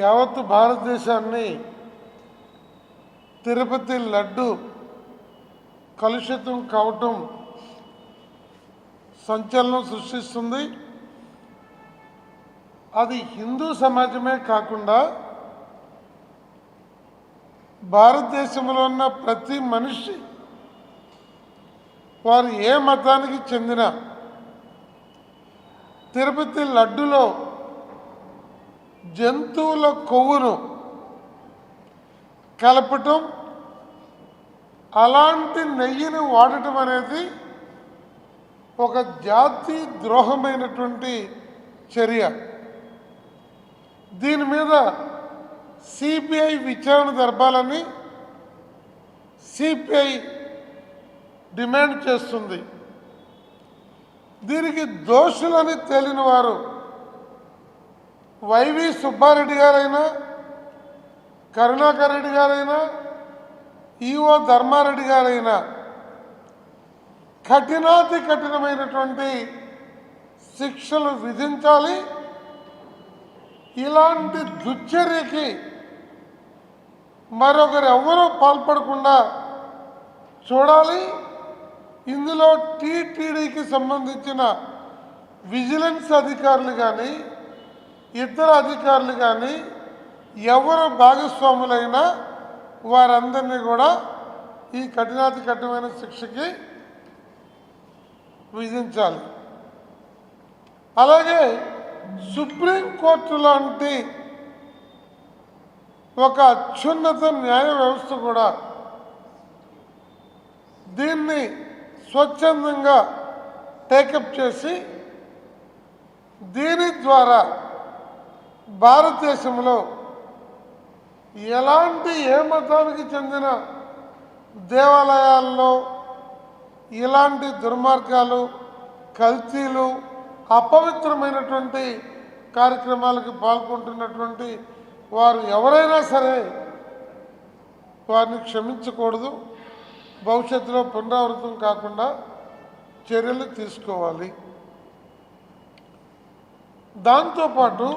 యావత్తు భారతదేశాన్ని తిరుపతి లడ్డు కలుషితం కావటం సంచలనం సృష్టిస్తుంది. అది హిందూ సమాజమే కాకుండా భారతదేశంలో ఉన్న ప్రతి మనిషి వారు ఏ మతానికి చెందిన తిరుపతి లడ్డులో జంతువుల కొవ్వును కలపటం, అలాంటి నెయ్యిని వాడటం అనేది ఒక జాతి ద్రోహమైనటువంటి చర్య. దీని మీద సిబిఐ విచారణ జరపాలని సిపిఐ డిమాండ్ చేస్తుంది. దీనికి దోషులని తేలిన వారు వైవి సుబ్బారెడ్డి గారైనా, కరుణాకర్ రెడ్డి గారైనా, ఈఓ ధర్మారెడ్డి గారైనా కఠినాతి కఠినమైనటువంటి శిక్షలు విధించాలి. ఇలాంటి దుశ్చర్యకి మరొకరు ఎవరూ పాల్పడకుండా చూడాలి. ఇందులో టీటీడీకి సంబంధించిన విజిలెన్స్ అధికారులు కానీ ఇతర అధికారులు కానీ ఎవరు భాగస్వాములైనా వారందరినీ కూడా ఈ కఠినాతి కఠినమైన శిక్షకి విధించాలి. అలాగే సుప్రీంకోర్టు లాంటి ఒక అత్యున్నత న్యాయ వ్యవస్థ కూడా దీన్ని స్వచ్ఛందంగా టేకప్ చేసి దీని ద్వారా భారతదేశంలో ఎలాంటి ఏ మతానికి చెందిన దేవాలయాల్లో ఇలాంటి దుర్మార్గాలు, కల్తీలు, అపవిత్రమైనటువంటి కార్యక్రమాలకు పాల్గొంటున్నటువంటి వారు ఎవరైనా సరే వారిని క్షమించకూడదు. భవిష్యత్తులో పునరావృతం కాకుండా చర్యలు తీసుకోవాలి. దాంతోపాటు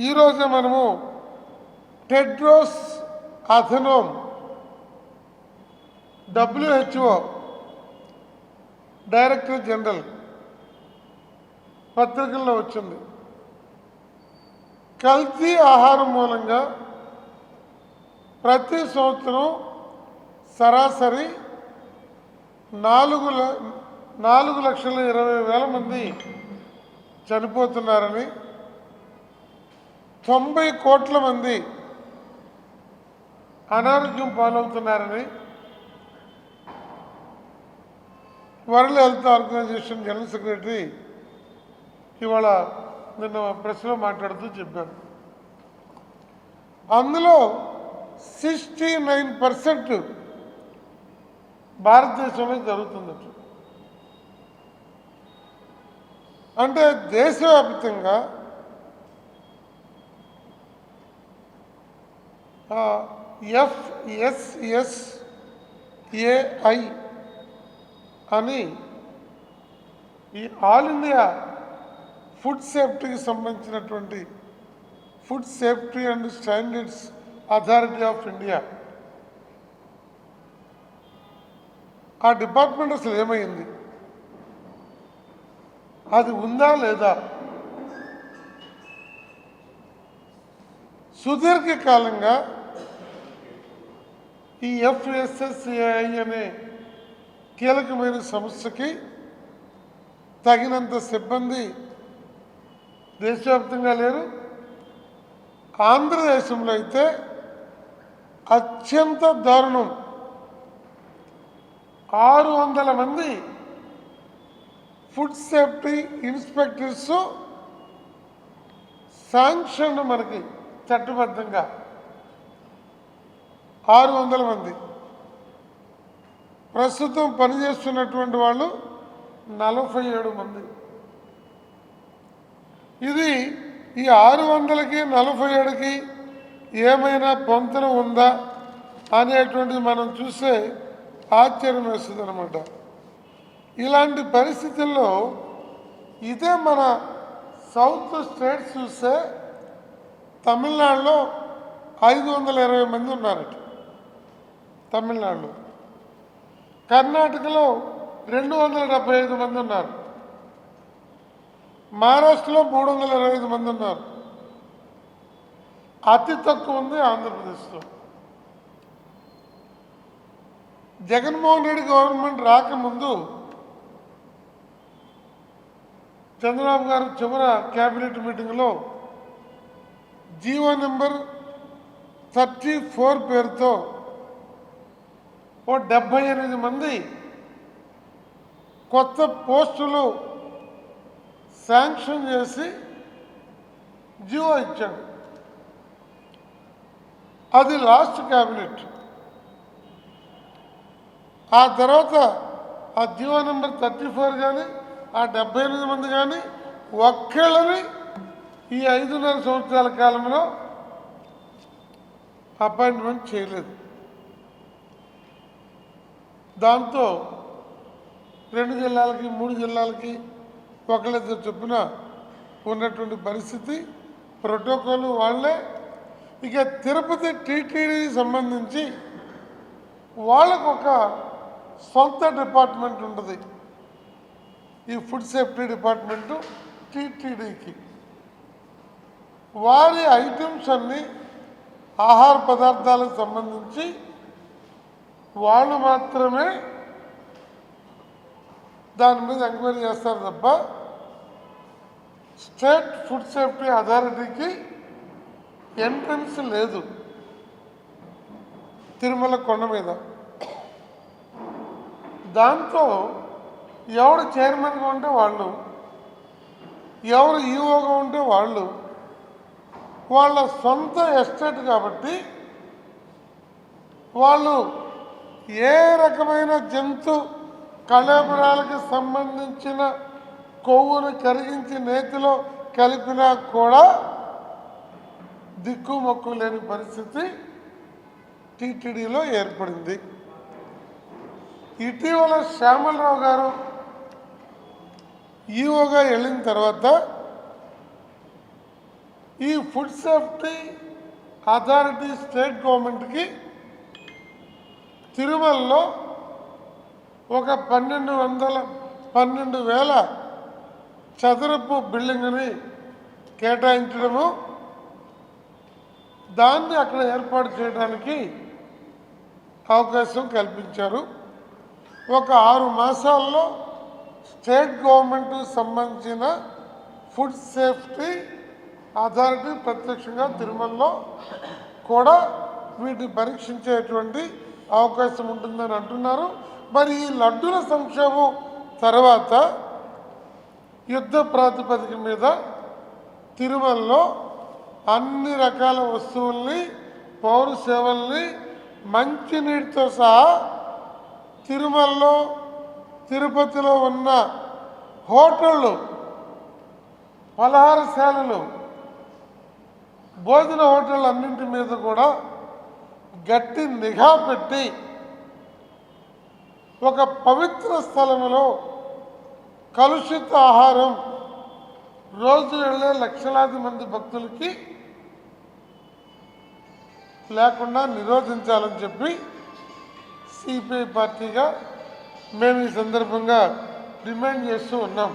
ఈరోజే మనము Tedros Adhanom WHO director general పత్రికల్లో వచ్చింది. కల్తీ ఆహారం మూలంగా ప్రతి సంవత్సరం సరాసరి 4,20,000 మంది చనిపోతున్నారని, 90 కోట్ల మంది అనారోగ్యం పాలవుతున్నారని World Health Organization general secretary ఇవాళ నిన్న ప్రెస్లో మాట్లాడుతూ చెప్పారు. అందులో 69% భారతదేశంలో జరుగుతుందట. అంటే దేశవ్యాప్తంగా FSSAI అని ఈ ఆల్ ఇండియా ఫుడ్ సేఫ్టీకి సంబంధించినటువంటి food safety and standards authority of India, ఆ డిపార్ట్మెంట్ అసలు ఏమైంది, అది ఉందా లేదా? సుదీర్ఘకాలంగా ఈ FSSAI అనే కీలకమైన సంస్థకి తగినంత సిబ్బంది దేశవ్యాప్తంగా లేరు. ఆంధ్రదేశంలో అయితే అత్యంత దారుణం, 600 మంది ఫుడ్ సేఫ్టీ ఇన్స్పెక్టర్స్ శాంక్షన్ మనకి చట్టబద్ధంగా 600 మంది. ప్రస్తుతం పనిచేస్తున్నటువంటి వాళ్ళు 47 మంది. ఇది ఈ 600కి 47కి ఏమైనా పొంతన ఉందా అనేటువంటిది మనం చూస్తే ఆశ్చర్యం వేస్తుంది అన్నమాట. ఇలాంటి పరిస్థితుల్లో ఇదే మన సౌత్ స్టేట్స్ చూస్తే తమిళనాడులో 520 మంది ఉన్నారట. తమిళనాడులో. కర్ణాటకలో 275 మంది ఉన్నారు. మహారాష్ట్రలో 325 మంది ఉన్నారు. అతి తక్కువ ఉంది ఆంధ్రప్రదేశ్లో. జగన్మోహన్ రెడ్డి గవర్నమెంట్ రాకముందు చంద్రబాబు గారు చివరి క్యాబినెట్ మీటింగ్లో జీవో నెంబర్ 34 పేరుతో 78 మంది కొత్త పోస్టులు శాంక్షన్ చేసి జీవో ఇచ్చాడు. అది లాస్ట్ క్యాబినెట్. ఆ తర్వాత ఆ జీవో నెంబర్ 34 కానీ ఆ 78 మంది కానీ ఒక్కళ్ళని ఈ 5.5 సంవత్సరాల కాలంలో అపాయింట్మెంట్ చేయలేదు. దాంతో 2 జిల్లాలకి 3 జిల్లాలకి ఒకళ్ళిద్దరు చొప్పున ఉన్నటువంటి పరిస్థితి. ప్రోటోకాల్ వాళ్ళే. ఇక తిరుపతి టీటీడీకి సంబంధించి వాళ్ళకు ఒక సొంత డిపార్ట్మెంట్ ఉంటుంది. ఈ ఫుడ్ సేఫ్టీ డిపార్ట్మెంటు టీటీడీకి. వారి ఐటమ్స్ అన్నీ ఆహార పదార్థాలకు సంబంధించి వాళ్ళు మాత్రమే దాని మీద ఎంక్వైరీ చేస్తారు తప్ప స్టేట్ ఫుడ్ సేఫ్టీ అథారిటీకి ఎంట్రన్స్ లేదు తిరుమల కొండ మీద. దాంతో ఎవరు చైర్మన్గా ఉంటే వాళ్ళు, ఎవరు ఈఓగా ఉంటే వాళ్ళు, వాళ్ళ సొంత ఎస్టేట్ కాబట్టి వాళ్ళు ఏ రకమైన జంతు కళేబరాలకు సంబంధించిన కొవ్వును కరిగించి నేతిలో కలిపినా కూడా దిక్కుమొక్కు లేని పరిస్థితి టీటీడీలో ఏర్పడింది. ఇటీవల శ్యామలరావు గారు ఈఓగా వెళ్ళిన తర్వాత ఈ ఫుడ్ సేఫ్టీ అథారిటీ స్టేట్ గవర్నమెంట్కి తిరుమలలో ఒక 12,000 చదరపు బిల్డింగ్ని కేటాయించడము, దాన్ని అక్కడ ఏర్పాటు చేయడానికి అవకాశం కల్పించారు. ఒక 6 మాసాల్లో స్టేట్ గవర్నమెంట్ సంబంధించిన ఫుడ్ సేఫ్టీ అథారిటీ ప్రత్యక్షంగా తిరుమలలో కూడా వీటిని పరీక్షించేటువంటి అవకాశం ఉంటుందని అంటున్నారు. మరి ఈ లడ్డుల సంక్షేమం తర్వాత యుద్ధ ప్రాతిపదిక మీద తిరుమలలో అన్ని రకాల వస్తువుల్ని, పౌర సేవల్ని, మంచినీటితో సహా తిరుమలలో తిరుపతిలో ఉన్న హోటళ్ళు, పలహారశాలలు, భోజన హోటళ్ళు అన్నింటి మీద కూడా గట్టి నిఘా పెట్టి ఒక పవిత్ర స్థలంలో కలుషిత ఆహారం రోజు వెళ్ళే లక్షలాది మంది భక్తులకి లేకుండా నిరోధించాలని చెప్పి సిపిఐ పార్టీగా మేము ఈ సందర్భంగా డిమాండ్ చేస్తూ ఉన్నాం.